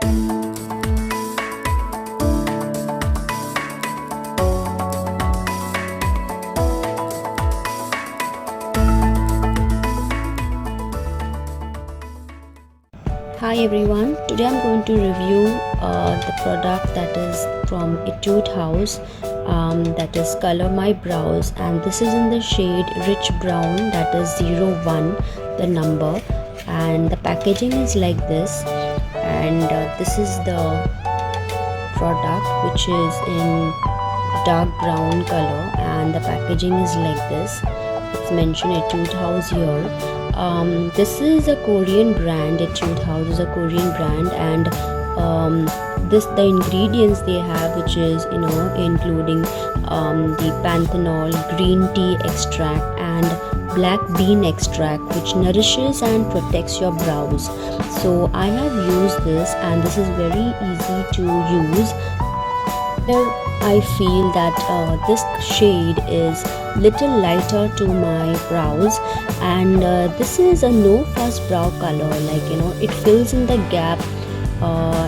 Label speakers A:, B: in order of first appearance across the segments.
A: Hi everyone, today I'm going to review the product that is from Etude house, that is Color My Brows, and this is in the shade Rich Brown, that is 01 the number, and the packaging is like this. And this is the product, which is in dark brown color, and the packaging is like this. It's mentioned Etude house here. This is a Korean brand. Etude house is a Korean brand, and the ingredients they have, which is including the panthenol, green tea extract, and black bean extract, which nourishes and protects your brows. So I have used this, and this is very easy to use. Here I feel that this shade is little lighter to my brows, and this is a no fuss brow color, it fills in the gap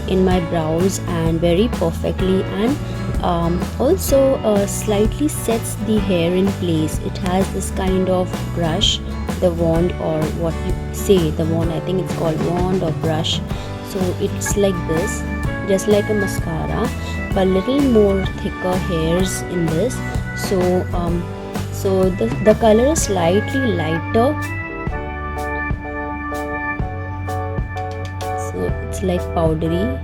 A: in my brows and very perfectly, and also slightly sets the hair in place. It has this kind of brush, the wand, or what you say, the wand, I think it's called wand or brush. So it's like this, just like a mascara, but little more thicker hairs in this. So the color is slightly lighter, so it's like powdery.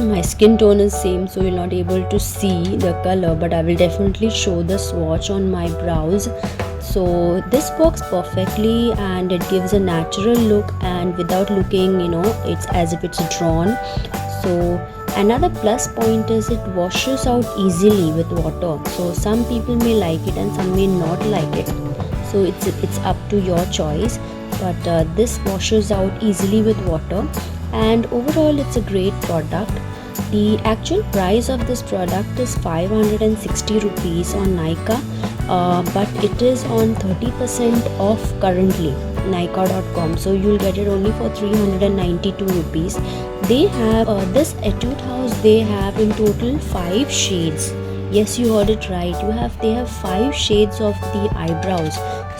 A: My skin tone is same, so you're not able to see the color, but I will definitely show the swatch on my brows. So this works perfectly, and it gives a natural look, and without looking, it's as if it's drawn. So another plus point is it washes out easily with water. So some people may like it and some may not like it, so it's up to your choice, but this washes out easily with water, and overall it's a great product. The actual price of this product is 560 rupees on Nykaa, but it is on 30% off currently, nykaa.com, so you'll get it only for 392 rupees. They have this Etude house, they have in total 5 shades. Yes, you heard it right, they have 5 shades of the eyebrows.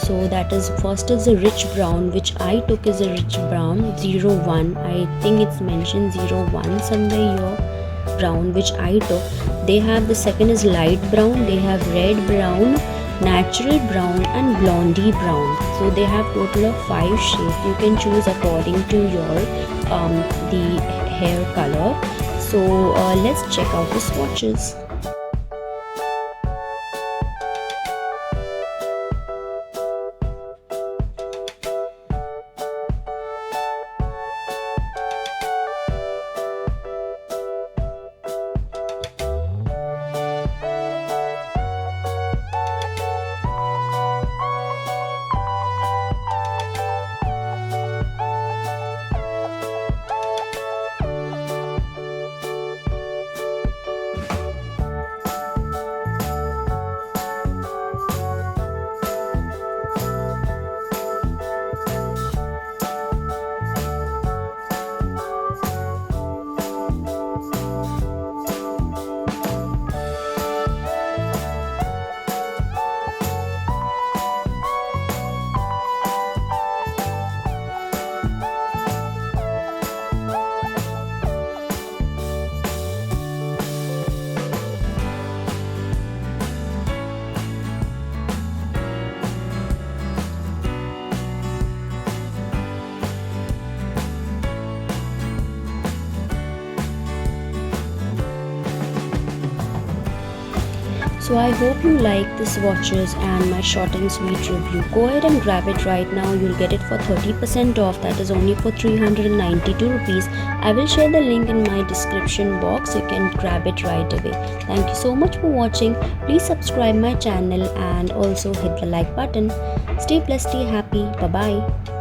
A: So that is, first is a rich brown, which I took is a rich brown 01. I think it's mentioned 01 somewhere here, brown, which I took. They have, the second is light brown, they have red brown, natural brown, and blondie brown. So they have total of 5 shades. You can choose according to your the hair color. So let's check out the swatches. So I hope you like the swatches and my short and sweet review. Go ahead and grab it right now. You'll get it for 30% off. That is only for 392 rupees. I will share the link in my description box. You can grab it right away. Thank you so much for watching. Please subscribe my channel and also hit the like button. Stay blessed, stay happy. Bye bye.